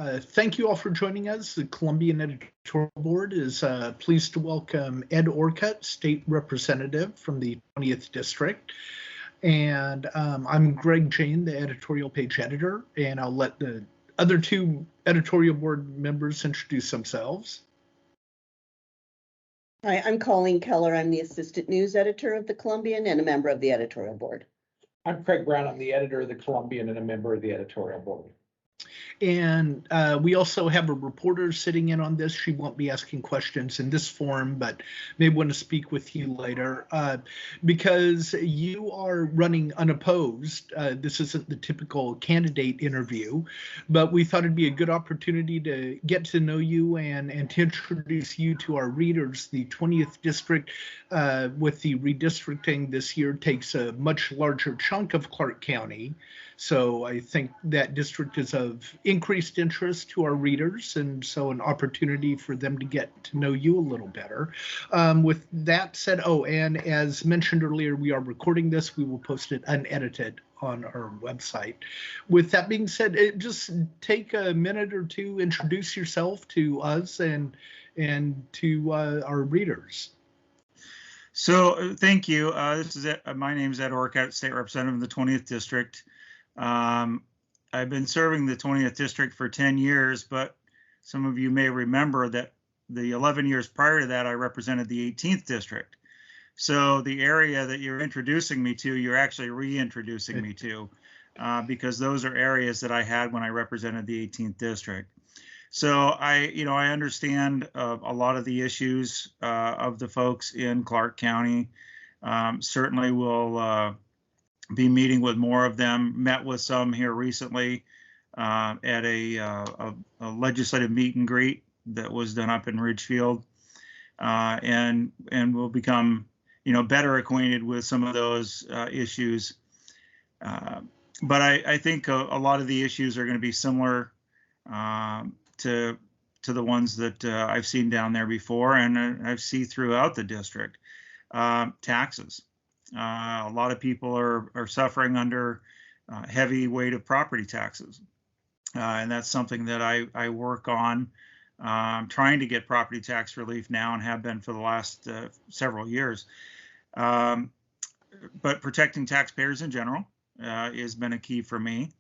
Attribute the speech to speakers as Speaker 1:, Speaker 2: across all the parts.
Speaker 1: Thank you all for joining us. The Columbian Editorial Board is pleased to welcome Ed Orcutt, State Representative from the 20th District. And I'm Greg Jane, the editorial page editor, and I'll let the other two editorial board members introduce themselves.
Speaker 2: Hi, I'm Colleen Keller. I'm the assistant news editor of the Columbian and a member of the editorial board.
Speaker 3: I'm Craig Brown. I'm the editor of the Columbian and a member of the editorial board.
Speaker 1: And we also have a reporter sitting in on this. She won't be asking questions in this forum, but may want to speak with you later. Because you are running unopposed, this isn't the typical candidate interview, but we thought it'd be a good opportunity to get to know you and to introduce you to our readers. The 20th District, with the redistricting this year, takes a much larger chunk of Clark County. So I think that district is of increased interest to our readers, and so an opportunity for them to get to know you a little better. With that said, and as mentioned earlier, we are recording this. We will post it unedited on our website. With that being said, just take a minute or two, introduce yourself to us and to our readers.
Speaker 4: So thank you. This is it. My name is Ed Orcutt, State Representative of the 20th District. I've been serving the 20th District for 10 years, but some of you may remember that the 11 years prior to that, I represented the 18th District. So the area that you're introducing me to, you're actually reintroducing me to, because those are areas that I had when I represented the 18th District. So I understand a lot of the issues of the folks in Clark County. Certainly will be meeting with more of them. Met with some here recently at a legislative meet and greet that was done up in Ridgefield, and we'll become better acquainted with some of those issues. But I think a lot of the issues are going to be similar to the ones that I've seen down there before, and I see throughout the district. Taxes. A lot of people are suffering under heavy weight of property taxes, and that's something that I work on, trying to get property tax relief now and have been for the last several years. But protecting taxpayers in general has been a key for me.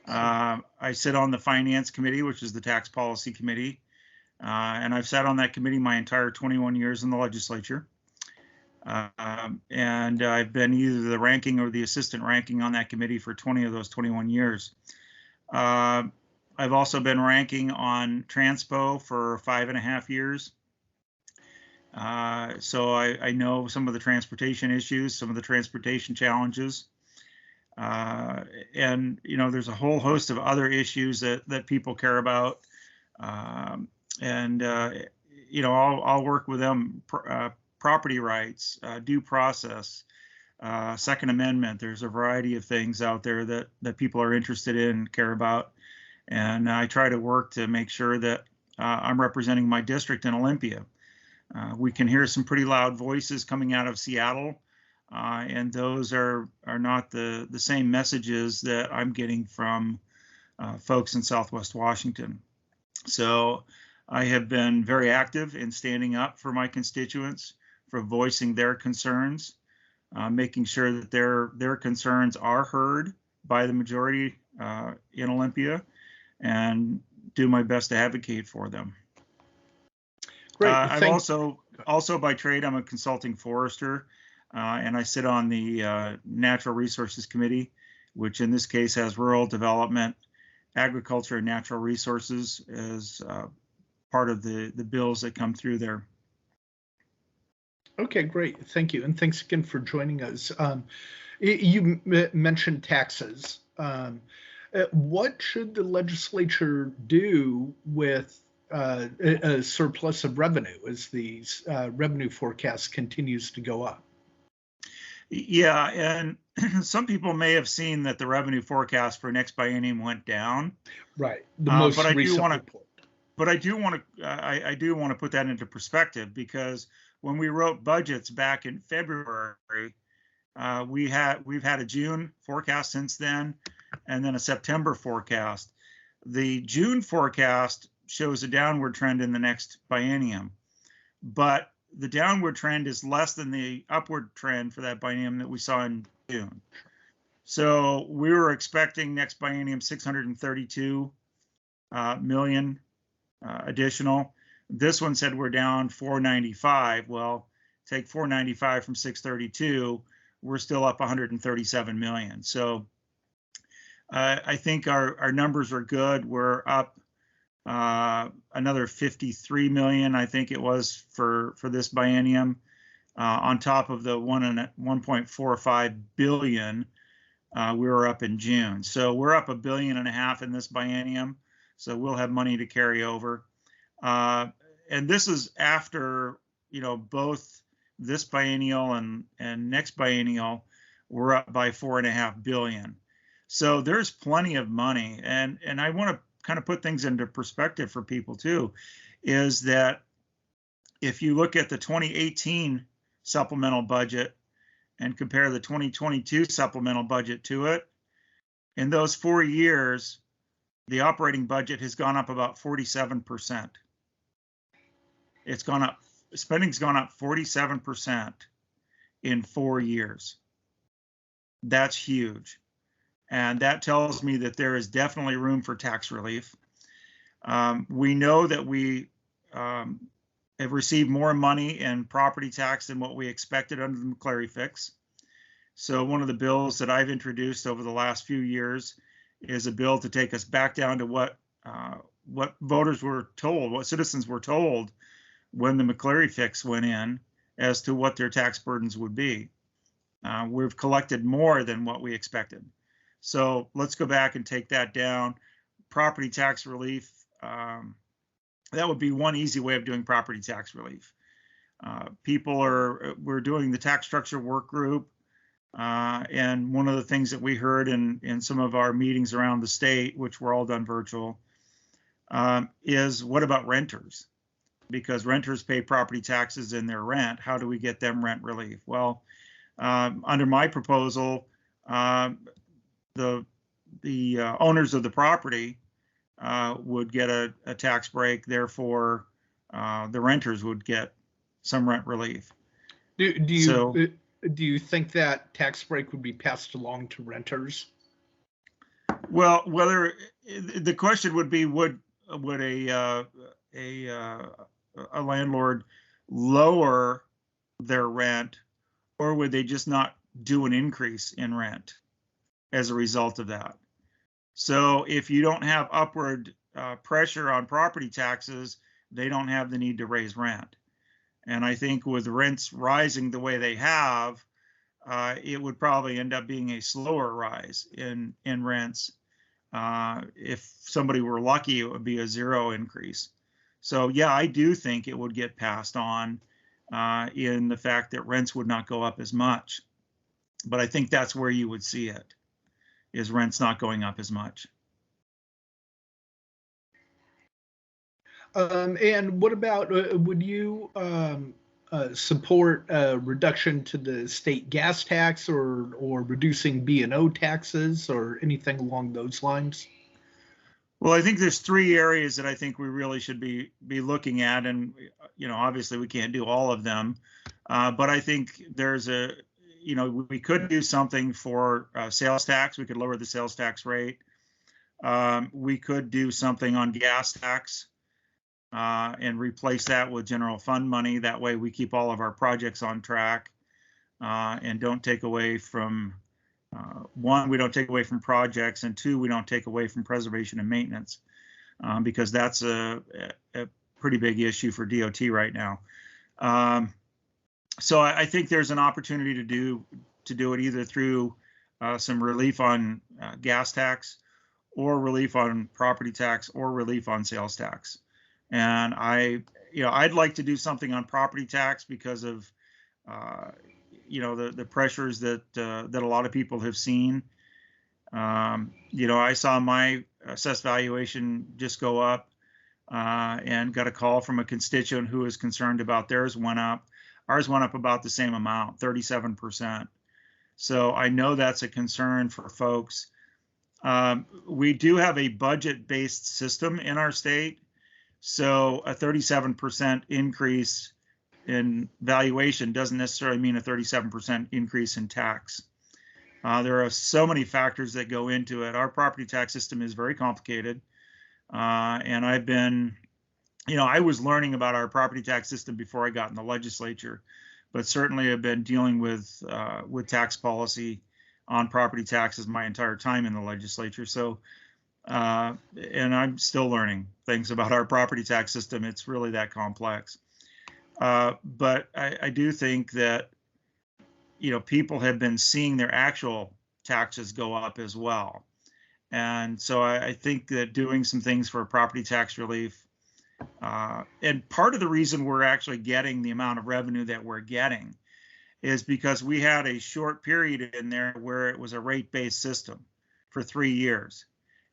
Speaker 4: I sit on the Finance Committee, which is the Tax Policy Committee, and I've sat on that committee my entire 21 years in the legislature. And I've been either the ranking or the assistant ranking on that committee for 20 of those 21 years. I've also been ranking on Transpo for 5.5 years. So I know some of the transportation issues, some of the transportation challenges. And, there's a whole host of other issues that people care about. I'll work with them. Property rights, due process, Second Amendment. There's a variety of things out there that people are interested in and care about. And I try to work to make sure that I'm representing my district in Olympia. We can hear some pretty loud voices coming out of Seattle, and those are not the same messages that I'm getting from folks in Southwest Washington. So I have been very active in standing up for my constituents, for voicing their concerns, making sure that their concerns are heard by the majority in Olympia, and do my best to advocate for them.
Speaker 1: Great.
Speaker 4: I'm also by trade, I'm a consulting forester, and I sit on the Natural Resources Committee, which in this case has rural development, agriculture, and natural resources as part of the bills that come through there.
Speaker 1: Okay, great. Thank you. And thanks again for joining us. You mentioned taxes. What should the legislature do with a surplus of revenue as the revenue forecast continues to go up?
Speaker 4: Yeah, and some people may have seen that the revenue forecast for next biennium went down.
Speaker 1: Right. The most
Speaker 4: but
Speaker 1: recent report.
Speaker 4: But I do want to put that into perspective, because when we wrote budgets back in February, we've had a June forecast since then, and then a September forecast. The June forecast shows a downward trend in the next biennium, but the downward trend is less than the upward trend for that biennium that we saw in June. So we were expecting next biennium 632 million additional. This one said we're down 495. Well, take 495 from 632, we're still up 137 million. So I think our numbers are good. We're up another 53 million, I think it was for this biennium, on top of the 1.45 billion we were up in June. So we're up $1.5 billion in this biennium. So we'll have money to carry over. And this is after, both this biennial and next biennial, we're up by $4.5 billion. So there's plenty of money. And I want to kind of put things into perspective for people too, is that if you look at the 2018 supplemental budget and compare the 2022 supplemental budget to it, in those 4 years, the operating budget has gone up about 47%. It's gone up, spending's gone up 47% in 4 years. That's huge. And that tells me that there is definitely room for tax relief. We know that we have received more money in property tax than what we expected under the McCleary fix. So one of the bills that I've introduced over the last few years is a bill to take us back down to what voters were told, what citizens were told when the McCleary fix went in as to what their tax burdens would be. We've collected more than what we expected. So let's go back and take that down. Property tax relief, that would be one easy way of doing property tax relief. We're doing the tax structure work group. And one of the things that we heard in some of our meetings around the state, which were all done virtual, is what about renters? Because renters pay property taxes in their rent. How do we get them rent relief? Well, under my proposal, the owners of the property would get a tax break. Therefore, the renters would get some rent relief.
Speaker 1: Do you think that tax break would be passed along to renters?
Speaker 4: Well, whether the question would be, would a landlord lower their rent, or would they just not do an increase in rent as a result of that? So if you don't have upward pressure on property taxes, they don't have the need to raise rent. And I think with rents rising the way they have, it would probably end up being a slower rise in rents. If somebody were lucky, it would be a zero increase. So yeah, I do think it would get passed on in the fact that rents would not go up as much. But I think that's where you would see it, is rents not going up as much.
Speaker 1: And what about, would you support a reduction to the state gas tax or reducing B&O taxes or anything along those lines?
Speaker 4: Well, I think there's 3 areas that I think we really should be looking at, and obviously we can't do all of them, but I think there's we could do something for sales tax. We could lower the sales tax rate. We could do something on gas tax and replace that with general fund money. That way we keep all of our projects on track and don't take away from, 1, we don't take away from projects, and 2, we don't take away from preservation and maintenance because that's a pretty big issue for DOT right now. So I think there's an opportunity to do it either through some relief on gas tax, or relief on property tax, or relief on sales tax. And I'd like to do something on property tax because of the pressures that a lot of people have seen. I saw my assessed valuation just go up and got a call from a constituent who was concerned about theirs went up. Ours went up about the same amount, 37%. So I know that's a concern for folks. We do have a budget-based system in our state. So a 37% increase in valuation doesn't necessarily mean a 37% increase in tax. There are so many factors that go into it. Our property tax system is very complicated. And I've been, I was learning about our property tax system before I got in the legislature, but certainly I've been dealing with tax policy on property taxes my entire time in the legislature. So, and I'm still learning things about our property tax system. It's really that complex. But I do think that, people have been seeing their actual taxes go up as well. And so I think that doing some things for property tax relief, and part of the reason we're actually getting the amount of revenue that we're getting is because we had a short period in there where it was a rate-based system for 3 years.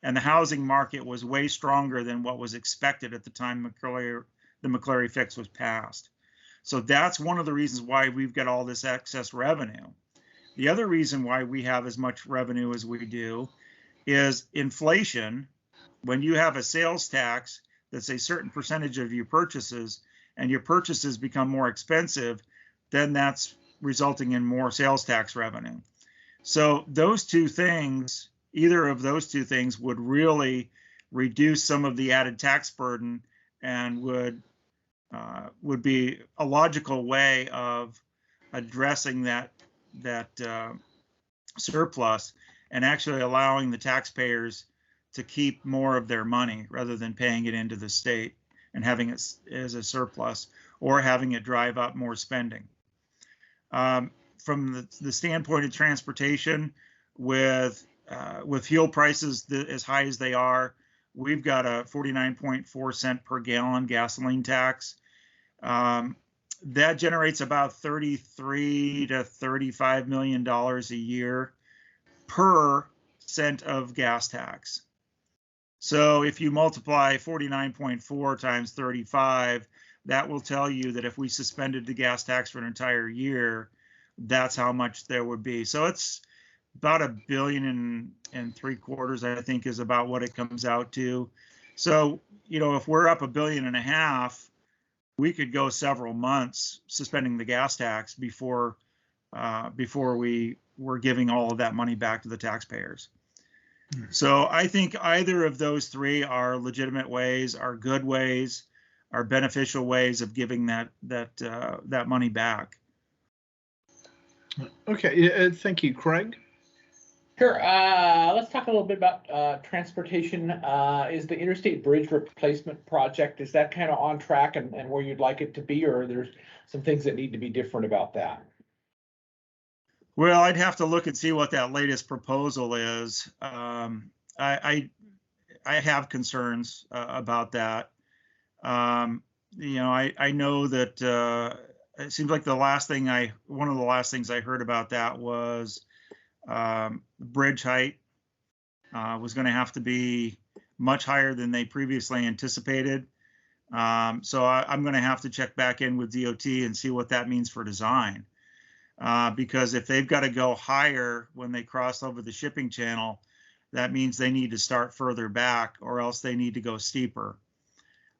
Speaker 4: And the housing market was way stronger than what was expected at the time the McCleary fix was passed. So that's one of the reasons why we've got all this excess revenue. The other reason why we have as much revenue as we do is inflation. When you have a sales tax that's a certain percentage of your purchases and your purchases become more expensive, then that's resulting in more sales tax revenue. So those two things, either of those two things would really reduce some of the added tax burden and would be a logical way of addressing that surplus and actually allowing the taxpayers to keep more of their money rather than paying it into the state and having it as a surplus or having it drive up more spending. From the standpoint of transportation, with fuel prices as high as they are, we've got a 49.4 cent per gallon gasoline tax. That generates about $33 to $35 million a year per cent of gas tax. So if you multiply 49.4 times 35, that will tell you that if we suspended the gas tax for an entire year, that's how much there would be. So it's about $1.75 billion, I think, is about what it comes out to. So, if we're up $1.5 billion, we could go several months suspending the gas tax before we were giving all of that money back to the taxpayers. So I think either of those three are legitimate ways, are good ways, are beneficial ways of giving that money back.
Speaker 1: Okay, thank you, Craig.
Speaker 3: Sure. Let's talk a little bit about transportation. Is the Interstate Bridge Replacement Project, is that kind of on track and where you'd like it to be, or are there some things that need to be different about that?
Speaker 4: Well, I'd have to look and see what that latest proposal is. I have concerns about that. I know that it seems like one of the last things I heard about that was bridge height was going to have to be much higher than they previously anticipated. So I'm going to have to check back in with DOT and see what that means for design. Because if they've got to go higher when they cross over the shipping channel, that means they need to start further back or else they need to go steeper.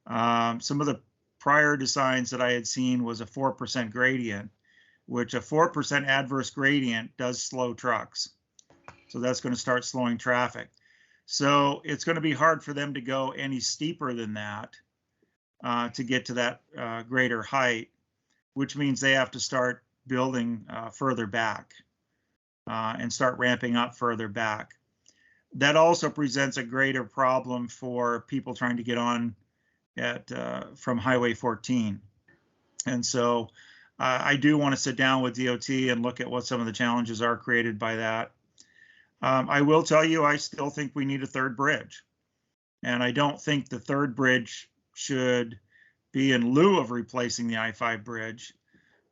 Speaker 4: Some of the prior designs that I had seen was a 4% gradient, which a 4% adverse gradient does slow trucks. So that's going to start slowing traffic. So it's going to be hard for them to go any steeper than that to get to that greater height, which means they have to start building further back and start ramping up further back. That also presents a greater problem for people trying to get on from Highway 14. And so I do want to sit down with DOT and look at what some of the challenges are created by that. I will tell you, I still think we need a third bridge. And I don't think the third bridge should be in lieu of replacing the I-5 bridge.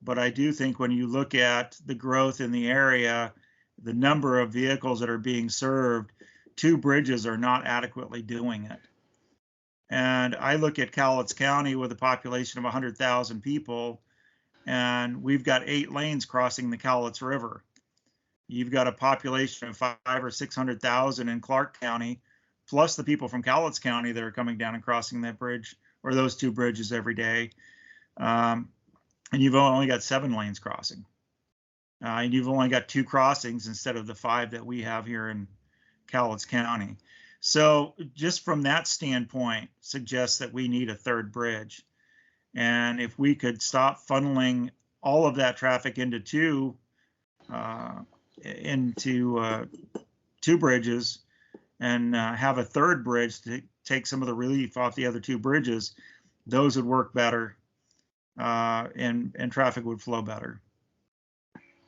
Speaker 4: But I do think when you look at the growth in the area, the number of vehicles that are being served, 2 bridges are not adequately doing it. And I look at Cowlitz County with a population of 100,000 people, and we've got 8 lanes crossing the Cowlitz River. you've got a population of 500,000 or 600,000 in Clark County, plus the people from Cowlitz County that are coming down and crossing that bridge or those two bridges every day. And you've only got 7 lanes crossing. And you've only got 2 crossings instead of the 5 that we have here in Cowlitz County. So just from that standpoint, suggests that we need a 3rd bridge. And if we could stop funneling all of that traffic into two bridges and have a 3rd bridge to take some of the relief off the other 2 bridges, those would work better, and traffic would flow better.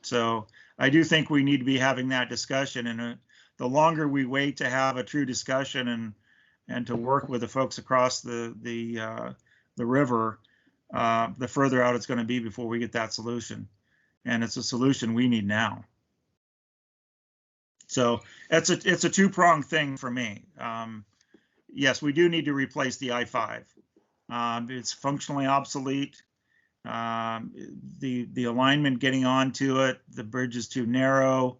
Speaker 4: So I do think we need to be having that discussion, and the longer we wait to have a true discussion and to work with the folks across the river, the further out it's going to be before we get that solution. And it's a solution we need now. So it's a 2-pronged thing for me. Yes, we do need to replace the I-5. It's functionally obsolete. The alignment getting onto it, the bridge is too narrow.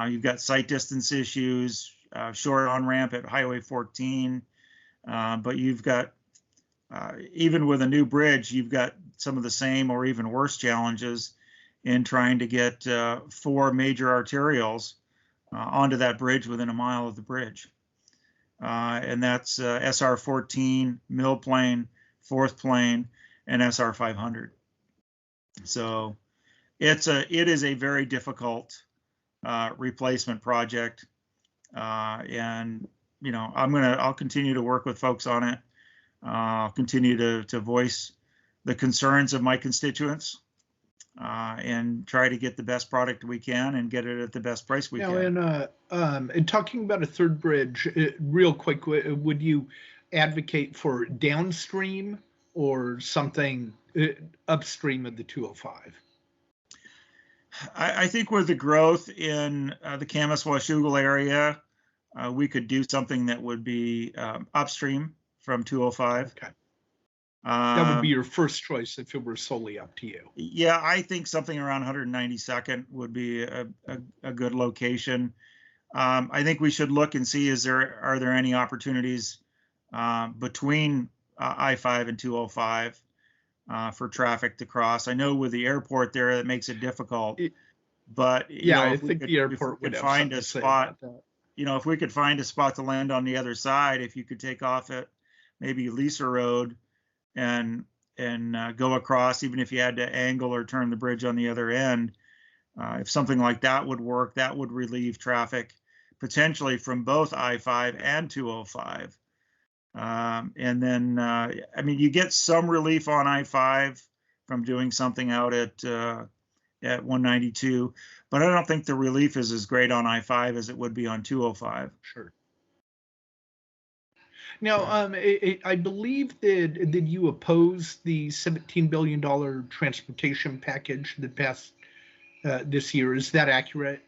Speaker 4: You've got sight distance issues, short on-ramp at Highway 14. But you've got, even with a new bridge, you've got some of the same or even worse challenges in trying to get 4 major arterials onto that bridge within a mile of the bridge. And that's SR 14, Mill Plain, 4th Plain, and SR 500. So it is a very difficult replacement project. And, you know, I'll continue to work with folks on it. I'll continue to voice the concerns of my constituents, and try to get the best product we can and get it at the best price we can.
Speaker 1: And talking about a 3rd bridge, real quick, would you advocate for downstream or something upstream of the 205?
Speaker 4: I think with the growth in the Camas-Washougal area, we could do something that would be upstream from 205.
Speaker 1: Okay. That would be your first choice if it were solely up to you.
Speaker 4: Yeah, I think something around 192nd would be a good location. I think we should look and see, are there any opportunities between I-5 and 205 for traffic to cross? I know with the airport there, that makes it difficult. But
Speaker 1: yeah, I think the airport would find a spot.
Speaker 4: If we could find a spot to land on the other side, if you could take off at maybe Lisa Road and go across, even if you had to angle or turn the bridge on the other end, if something like that would work, that would relieve traffic potentially from both I-5 and 205. And then, I mean, you get some relief on I-5 from doing something out at 192, but I don't think the relief is as great on I-5 as it would be on 205.
Speaker 1: Sure. Now, I believe that you oppose the $17 billion transportation package that passed this year. Is that accurate?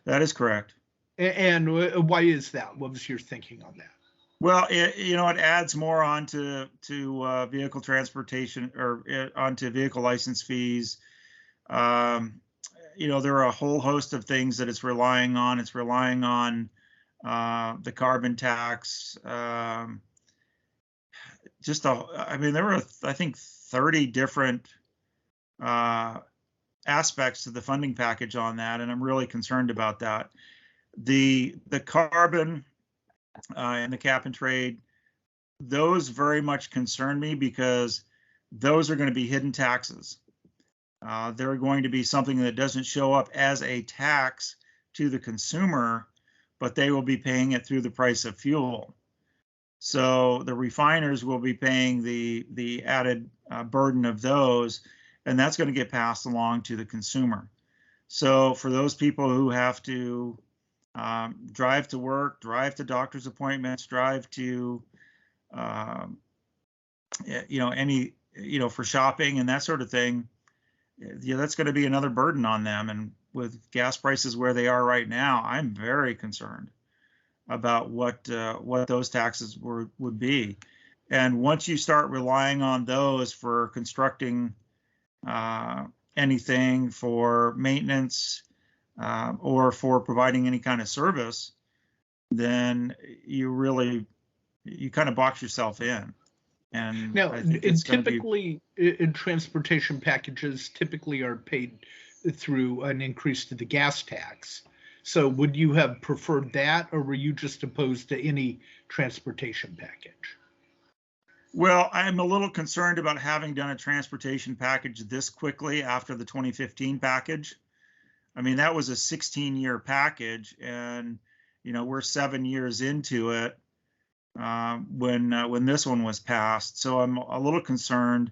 Speaker 4: That is correct.
Speaker 1: And why is that? What was your thinking on that?
Speaker 4: Well, it adds more onto vehicle transportation or onto vehicle license fees. There are a whole host of things that it's relying on. It's relying on the carbon tax. I mean, there were, I think, 30 different aspects to the funding package on that, and I'm really concerned about that. The carbon and the cap and trade, those very much concern me because those are going to be hidden taxes. They're going to be something that doesn't show up as a tax to the consumer, but they will be paying it through the price of fuel. So the refiners will be paying the added burden of those, and that's going to get passed along to the consumer. So for those people who have to drive to work, drive to doctor's appointments, drive to, for shopping and that sort of thing, that's going to be another burden on them. And with gas prices where they are right now, I'm very concerned about what those taxes would be. And once you start relying on those for constructing anything, for maintenance, or for providing any kind of service, then you kind of box yourself in. And
Speaker 1: Now,
Speaker 4: I think it's
Speaker 1: typically in transportation packages typically are paid through an increase to the gas tax. So would you have preferred that, or were you just opposed to any transportation package?
Speaker 4: Well, I'm a little concerned about having done a transportation package this quickly after the 2015 package. I mean, that was a 16-year package, and we're 7 years into it when this one was passed. So I'm a little concerned,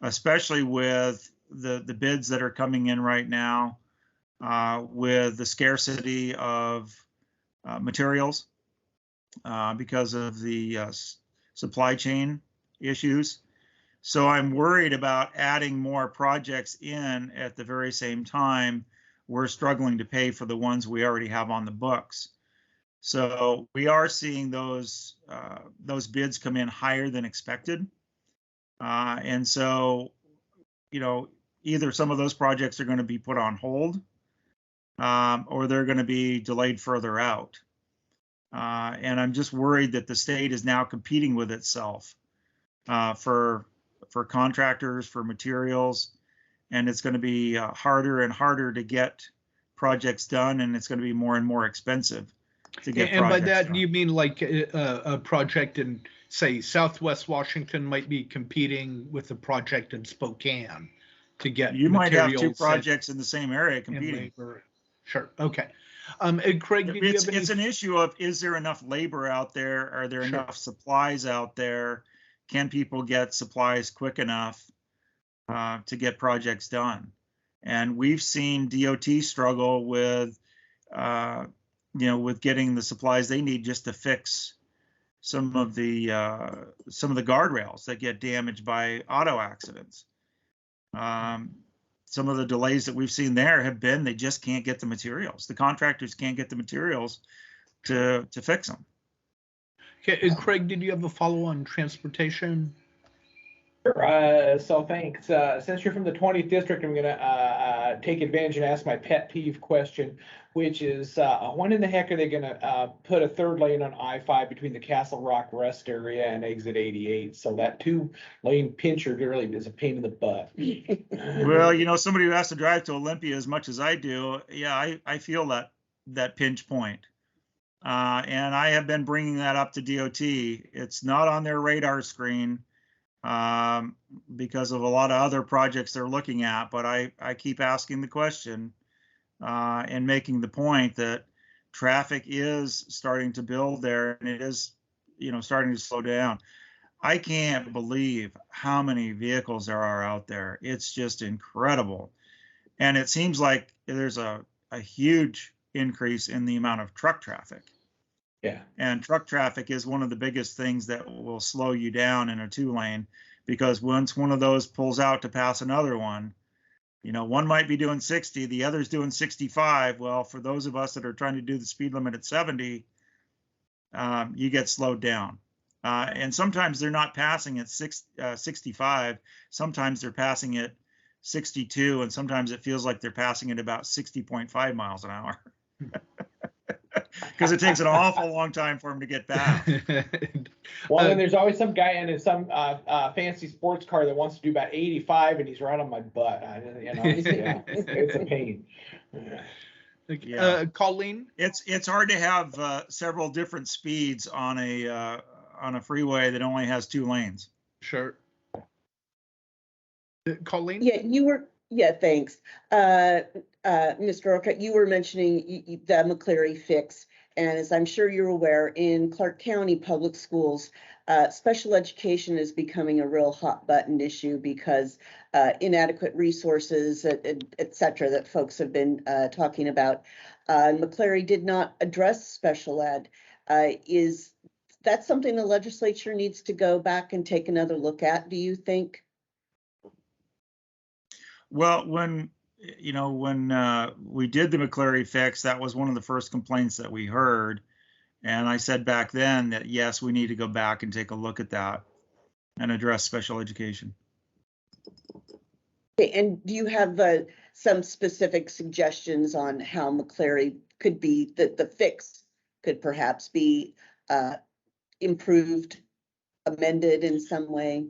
Speaker 4: especially with the bids that are coming in right now, with the scarcity of materials because of the supply chain issues. So I'm worried about adding more projects in at the very same time we're struggling to pay for the ones we already have on the books. So we are seeing those bids come in higher than expected. And so, either some of those projects are going to be put on hold, or they're going to be delayed further out. And I'm just worried that the state is now competing with itself for contractors, for materials, and it's going to be harder and harder to get projects done, and it's going to be more and more expensive to get
Speaker 1: and by that,
Speaker 4: done.
Speaker 1: you mean like a project in, say, Southwest Washington might be competing with a project in Spokane to get
Speaker 4: You might have two
Speaker 1: materials
Speaker 4: projects in the same area competing.
Speaker 1: Sure. Okay. And Craig, do you have any...
Speaker 4: It's an issue of, is there enough labor out there? Are there enough supplies out there? Can people get supplies quick enough to get projects done? And we've seen DOT struggle with, with getting the supplies they need just to fix some of the guardrails that get damaged by auto accidents. Some of the delays that we've seen there have been they just can't get the materials. The contractors can't get the materials to fix them.
Speaker 1: Okay, and Craig, did you have a follow on transportation?
Speaker 3: Sure. So thanks. Since you're from the 20th district, I'm going to take advantage and ask my pet peeve question, which is when in the heck are they going to put a third lane on I-5 between the Castle Rock rest area and exit 88? So that 2-lane pincher really is a pain in the butt.
Speaker 4: Well, somebody who has to drive to Olympia as much as I do, yeah, I feel that pinch point. And I have been bringing that up to DOT. It's not on their radar screen because of a lot of other projects they're looking at, but I keep asking the question and making the point that traffic is starting to build there, and it is, starting to slow down. I can't believe how many vehicles there are out there. It's just incredible. And it seems like there's a huge increase in the amount of truck traffic.
Speaker 3: Yeah. And
Speaker 4: truck traffic is one of the biggest things that will slow you down in a 2-lane, because once one of those pulls out to pass another one, one might be doing 60, the other's doing 65. Well, for those of us that are trying to do the speed limit at 70, you get slowed down. And sometimes they're not passing at 65. Sometimes they're passing at 62, and sometimes it feels like they're passing at about 60.5 miles an hour. Because it takes an awful long time for him to get back.
Speaker 3: Well, then there's always some guy in some fancy sports car that wants to do about 85, and he's right on my butt. It's a pain.
Speaker 1: Yeah. Colleen,
Speaker 4: it's hard to have several different speeds on a freeway that only has 2 lanes.
Speaker 1: Sure. Colleen?
Speaker 2: Yeah, thanks. Mr. Orcutt, you were mentioning the McCleary fix, and as I'm sure you're aware, in Clark County Public Schools, special education is becoming a real hot button issue because inadequate resources, et cetera, that folks have been talking about. McCleary did not address special ed. Is that something the legislature needs to go back and take another look at, do you think?
Speaker 4: Well, when we did the McCleary fix, that was one of the first complaints that we heard. And I said back then that, yes, we need to go back and take a look at that and address special education.
Speaker 2: Okay, and do you have some specific suggestions on how McCleary could be, the fix could perhaps be improved, amended in some way?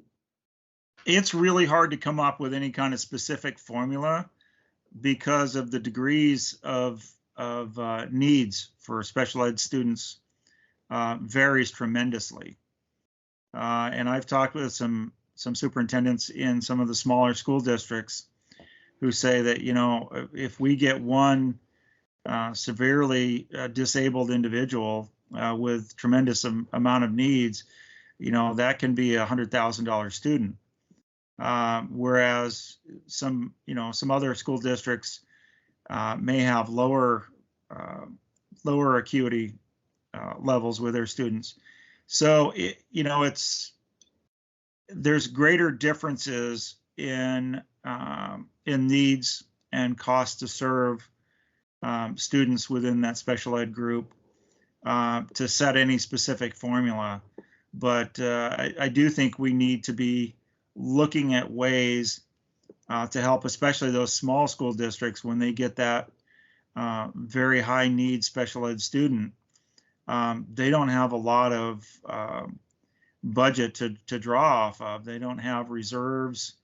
Speaker 4: It's really hard to come up with any kind of specific formula because of the degrees of needs for special ed students varies tremendously. And I've talked with some superintendents in some of the smaller school districts who say that, you know, if we get one severely disabled individual with tremendous amount of needs, you know, that can be a $100,000 student. Whereas some other school districts may have lower acuity levels with their students. So there's greater differences in needs and cost to serve students within that special ed group to set any specific formula. But I do think we need to be looking at ways to help, especially those small school districts, when they get that very high need special ed student. They don't have a lot of budget to draw off of. They don't have reserves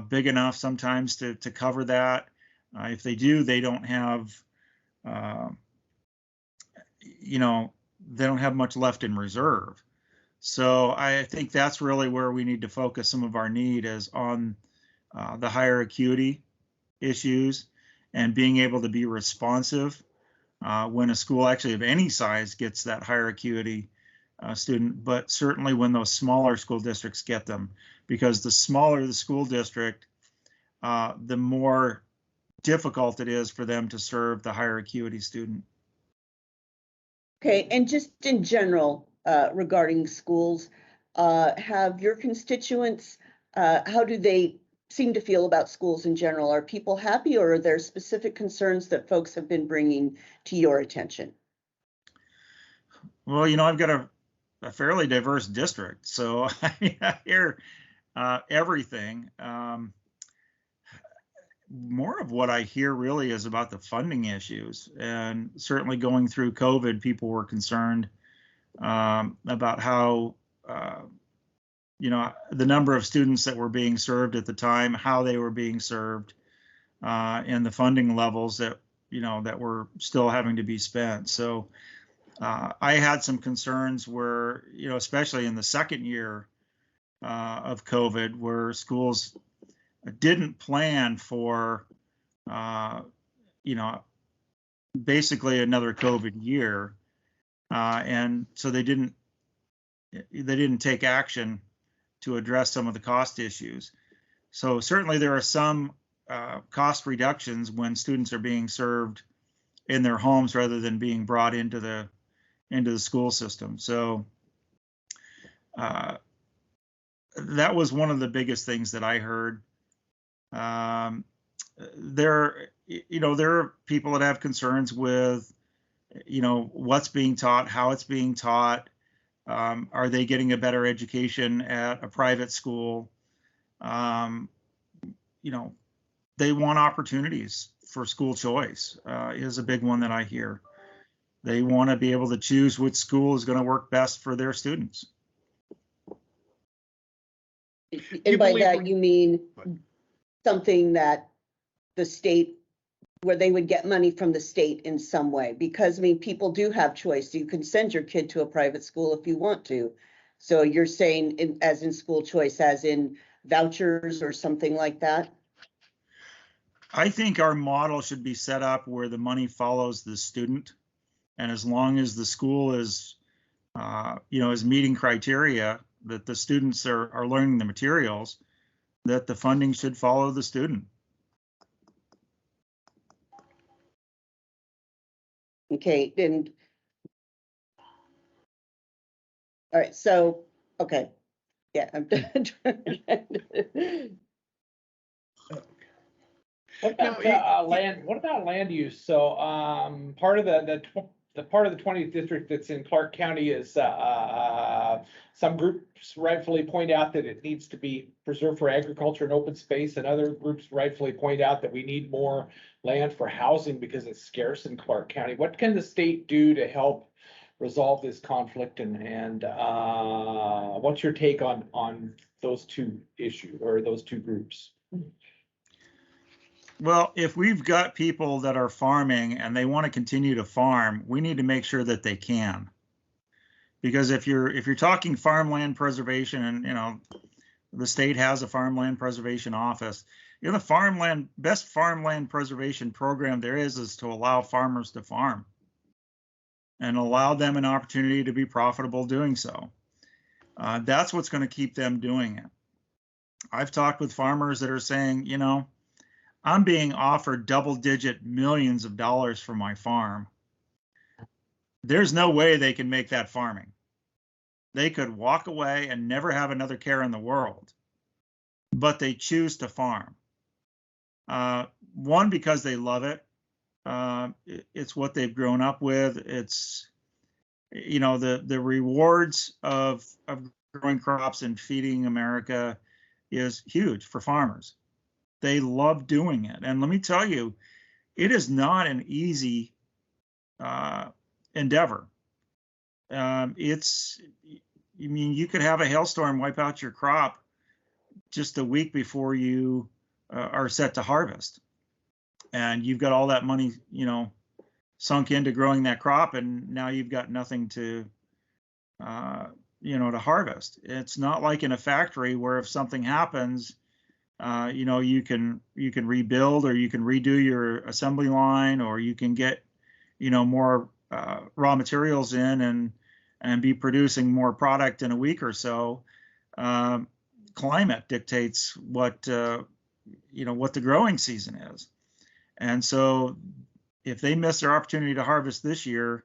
Speaker 4: big enough sometimes to cover that. If they do, they don't have, they don't have much left in reserve. So I think that's really where we need to focus some of our need, is on the higher acuity issues and being able to be responsive when a school actually of any size gets that higher acuity student, but certainly when those smaller school districts get them, because the smaller the school district, the more difficult it is for them to serve the higher acuity student.
Speaker 2: Okay, and just in general, regarding schools, have your constituents, how do they seem to feel about schools in general? Are people happy, or are there specific concerns that folks have been bringing to your attention?
Speaker 4: Well, I've got a fairly diverse district, so I hear everything. More of what I hear really is about the funding issues, and certainly going through COVID, people were concerned about how the number of students that were being served at the time, how they were being served, and the funding levels that that were still having to be spent. So I had some concerns where, especially in the second year of COVID, where schools didn't plan for, basically another COVID year, and so they didn't take action to address some of the cost issues. So certainly there are some cost reductions when students are being served in their homes rather than being brought into the school system. So that was one of the biggest things that I heard. There are people that have concerns with, what's being taught, how it's being taught. Are they getting a better education at a private school? They want opportunities for school choice, is a big one that I hear. They want to be able to choose which school is going to work best for their students.
Speaker 2: And by that, you mean something that the state, where they would get money from the state in some way, because people do have choice. You can send your kid to a private school if you want to. So you're saying as in school choice, as in vouchers or something like that?
Speaker 4: I think our model should be set up where the money follows the student. And as long as the school is, is meeting criteria, that the students are learning the materials, that the funding should follow the student.
Speaker 2: Okay, and all right, so, okay. Yeah, I'm done.
Speaker 3: What about land? What about land use? So part of the the part of the 20th district that's in Clark County is some groups rightfully point out that it needs to be preserved for agriculture and open space, and other groups rightfully point out that we need more land for housing because it's scarce in Clark County. What can the state do to help resolve this conflict, and what's your take on those two issues or those two groups?
Speaker 4: Well, if we've got people that are farming and they want to continue to farm, we need to make sure that they can. Because if you're talking farmland preservation, and the state has a farmland preservation office, the best farmland preservation program there is to allow farmers to farm and allow them an opportunity to be profitable doing so. That's what's going to keep them doing it. I've talked with farmers that are saying, I'm being offered double-digit millions of dollars for my farm. There's no way they can make that farming. They could walk away and never have another care in the world, but they choose to farm. One, because they love it. It's what they've grown up with. It's, the rewards of growing crops and feeding America is huge for farmers. They love doing it. And let me tell you, it is not an easy endeavor. You could have a hailstorm wipe out your crop just a week before you are set to harvest. And you've got all that money, sunk into growing that crop, and now you've got nothing to harvest. It's not like in a factory where if something happens, you can rebuild, or you can redo your assembly line, or you can get, more raw materials in and be producing more product in a week or so. Climate dictates what the growing season is. And so if they miss their opportunity to harvest this year,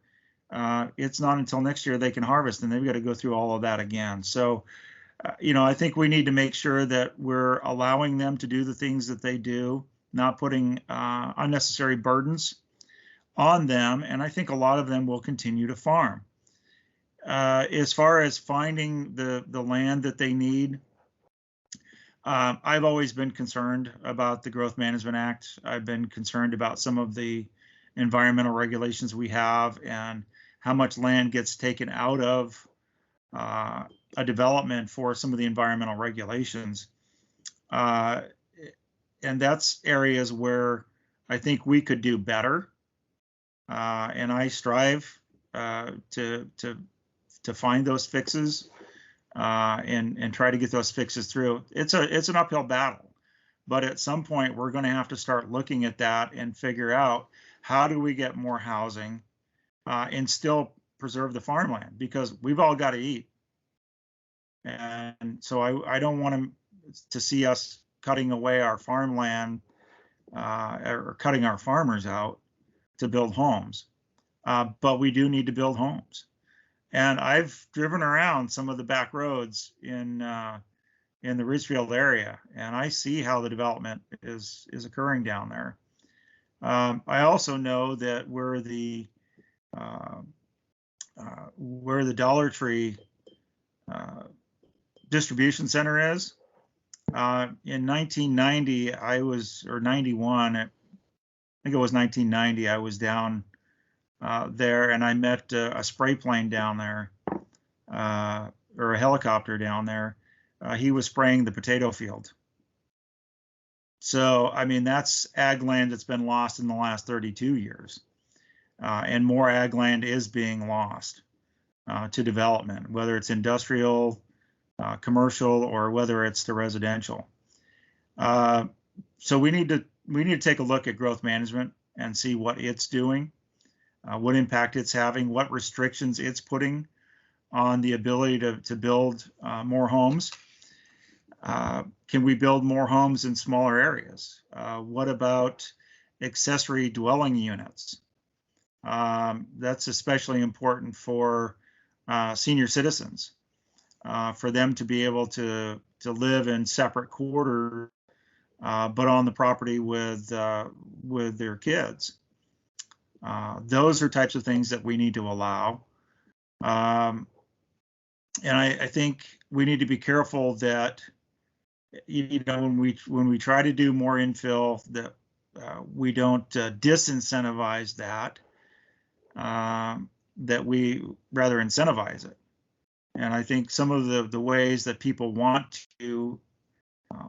Speaker 4: it's not until next year they can harvest, and they've got to go through all of that again. So, I think we need to make sure that we're allowing them to do the things that they do, not putting unnecessary burdens on them. And I think a lot of them will continue to farm. As far as finding the land that they need, I've always been concerned about the Growth Management Act. I've been concerned about some of the environmental regulations we have and how much land gets taken out of a development for some of the environmental regulations. And that's areas where I think we could do better. And I strive to find those fixes and try to get those fixes through. It's an uphill battle, but at some point we're going to have to start looking at that and figure out, how do we get more housing and still preserve the farmland, because we've all got to eat. And so I don't want to see us cutting away our farmland or cutting our farmers out to build homes. But we do need to build homes. And I've driven around some of the back roads in the Ridgefield area, and I see how the development is occurring down there. I also know that where the Dollar Tree distribution center is, in 1990, or 91, I think it was 1990, I was down there, and I met a spray plane down there, or a helicopter down there. He was spraying the potato field. So, that's ag land that's been lost in the last 32 years. And more ag land is being lost to development, whether it's industrial, commercial, or whether it's the residential. So we need to take a look at growth management and see what it's doing, what impact it's having, what restrictions it's putting on the ability to build more homes. Can we build more homes in smaller areas? What about accessory dwelling units? That's especially important for senior citizens, for them to be able to live in separate quarters, but on the property with their kids. Those are types of things that we need to allow. And I think we need to be careful that, you know, when we try to do more infill, that we don't disincentivize that, that we rather incentivize it. And I think some of the ways that people want to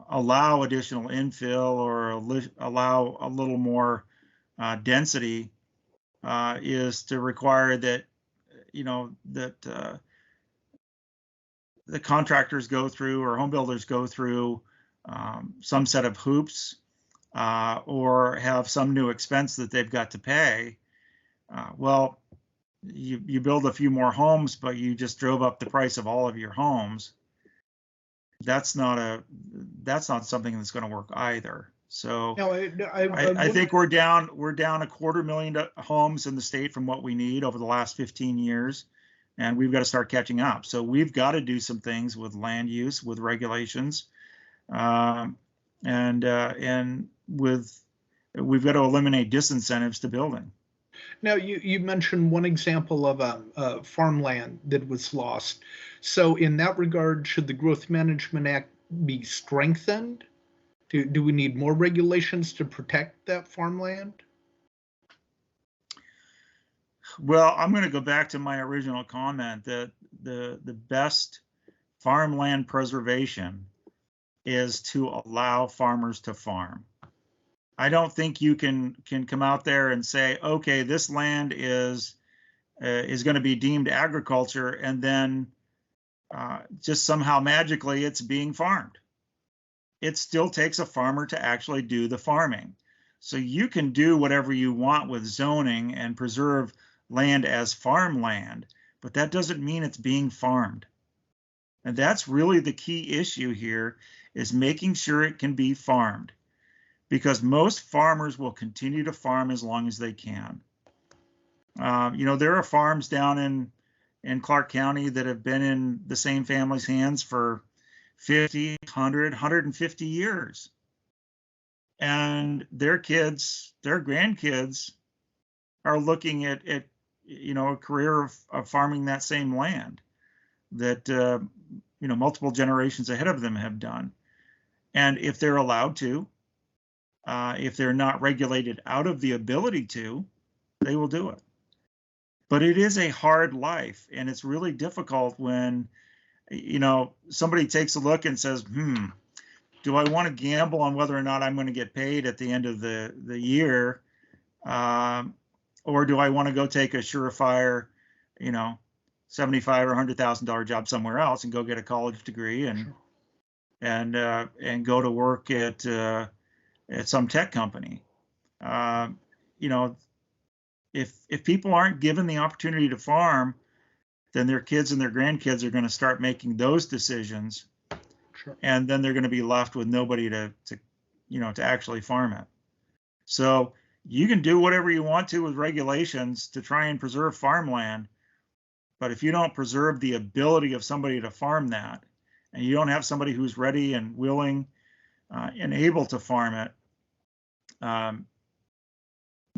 Speaker 4: allow additional infill or allow a little more density is to require that, you know, that the contractors go through or home builders go through some set of hoops or have some new expense that they've got to pay. Well, you build a few more homes, but you just drove up the price of all of your homes. That's not something that's going to work either. So
Speaker 1: Now,
Speaker 4: I think we're down 250,000 homes in the state from what we need over the last 15 years, and we've got to start catching up. So we've got to do some things with land use, with regulations, and we've got to eliminate disincentives to building.
Speaker 1: Now, you mentioned one example of farmland that was lost. So in that regard, should the Growth Management Act be strengthened? Do we need more regulations to protect that farmland?
Speaker 4: Well, I'm going to go back to my original comment that the best farmland preservation is to allow farmers to farm. I don't think you can come out there and say, okay, this land is going to be deemed agriculture, and then just somehow magically it's being farmed. It still takes a farmer to actually do the farming. So you can do whatever you want with zoning and preserve land as farmland, but that doesn't mean it's being farmed. And that's really the key issue here, is making sure it can be farmed, because most farmers will continue to farm as long as they can. You know, there are farms down in Clark County that have been in the same family's hands for 50, 100, 150 years. And their kids, their grandkids are looking at you know, a career of farming that same land that, you know, multiple generations ahead of them have done. And if they're allowed to, if they're not regulated out of the ability to, they will do it. But it is a hard life, and it's really difficult when, you know, somebody takes a look and says, do I want to gamble on whether or not I'm going to get paid at the end of the year? Or do I want to go take a surefire, you know, $75,000 or $100,000 job somewhere else and go get a college degree and go to work at some tech company? You know, if people aren't given the opportunity to farm, then their kids and their grandkids are going to start making those decisions.
Speaker 1: Sure. And
Speaker 4: then they're going to be left with nobody to actually farm it. So you can do whatever you want to with regulations to try and preserve farmland, but if you don't preserve the ability of somebody to farm that, and you don't have somebody who's ready and willing and able to farm it,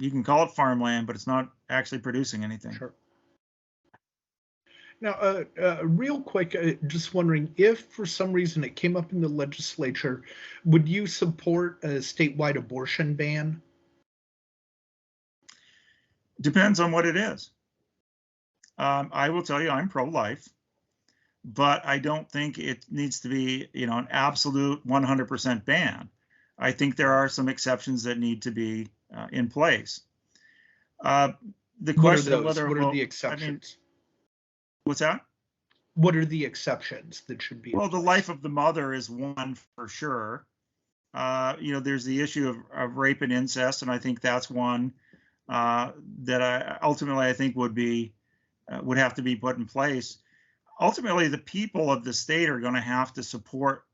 Speaker 4: you can call it farmland, but it's not actually producing anything.
Speaker 1: Sure. Now, real quick, just wondering if for some reason it came up in the legislature, would you support a statewide abortion ban?
Speaker 4: Depends on what it is. I will tell you I'm pro-life, but I don't think it needs to be, you know, an absolute 100% ban. I think there are some exceptions that need to be in place. The question of whether,
Speaker 1: what are the exceptions?
Speaker 4: What's that?
Speaker 1: What are the exceptions that should be?
Speaker 4: Well, the life of the mother is one for sure. You know, there's the issue of rape and incest, and I think that's one that I think would have to be put in place. Ultimately, the people of the state are going to have to support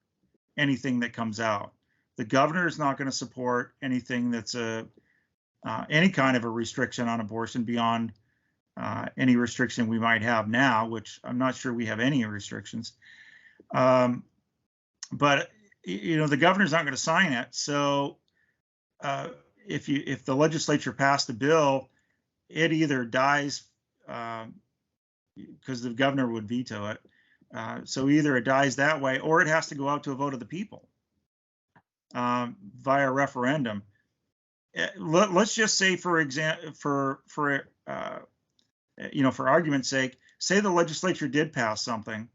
Speaker 4: anything that comes out. The governor is not going to support anything that's any kind of a restriction on abortion beyond any restriction we might have now, which I'm not sure we have any restrictions. But you know, the governor's not going to sign it. So if the legislature passed a bill it either dies because the governor would veto it. So either it dies that way, or it has to go out to a vote of the people via referendum. Let's just say, for example, for argument's sake, say the legislature did pass something,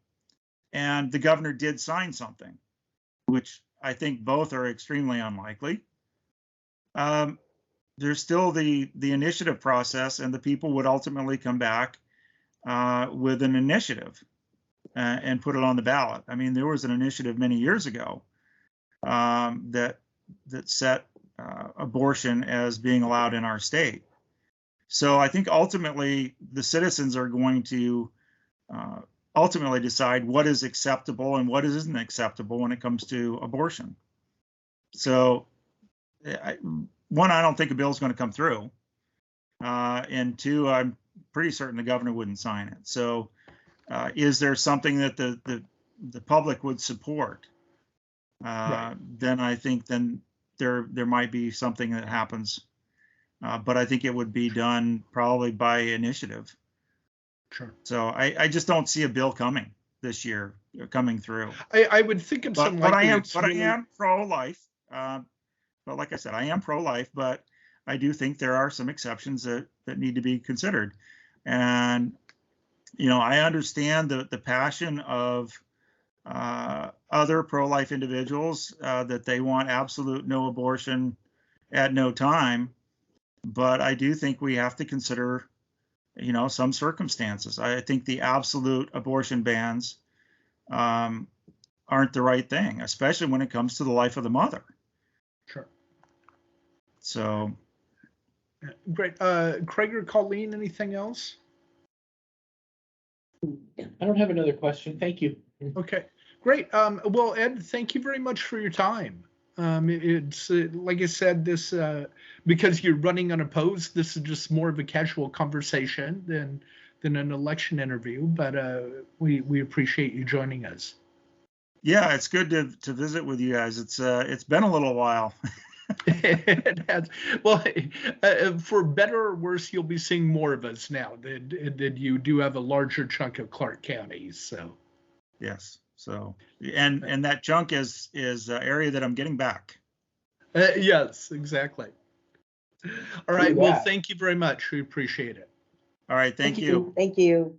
Speaker 4: and the governor did sign something, which I think both are extremely unlikely. There's still the initiative process, and the people would ultimately come back with an initiative and put it on the ballot. I mean, there was an initiative many years ago that set abortion as being allowed in our state. So I think ultimately the citizens are going to ultimately decide what is acceptable and what isn't acceptable when it comes to abortion. So one, I don't think a bill is going to come through. And two, I'm pretty certain the governor wouldn't sign it. So is there something that the public would support?
Speaker 1: Right.
Speaker 4: Then I think there might be something that happens. But I think it would be done probably by initiative.
Speaker 1: Sure.
Speaker 4: So I just don't see a bill coming this year coming through.
Speaker 1: I would think it's unlikely.
Speaker 4: But I am pro-life. But like I said, I am pro-life, but I do think there are some exceptions that need to be considered. And, I understand the passion of other pro-life individuals that they want absolute no abortion at no time. But I do think we have to consider, some circumstances. I think the absolute abortion bans aren't the right thing, especially when it comes to the life of the mother.
Speaker 1: Sure.
Speaker 4: So.
Speaker 1: Great. Craig or Colleen, anything else?
Speaker 3: I don't have another question. Thank you.
Speaker 1: Okay, great. Well, Ed, thank you very much for your time. It's like I said, this because you're running unopposed, this is just more of a casual conversation than an election interview. But we appreciate you joining us.
Speaker 4: Yeah, it's good to visit with you guys. It's been a little while.
Speaker 1: It has. Well, for better or worse, you'll be seeing more of us now that you do have a larger chunk of Clark County. So
Speaker 4: yes. So and that chunk is an area that I'm getting back.
Speaker 1: Yes, exactly. All right. Well, thank you very much. We appreciate it.
Speaker 4: All right. Thank you.
Speaker 2: Thank you.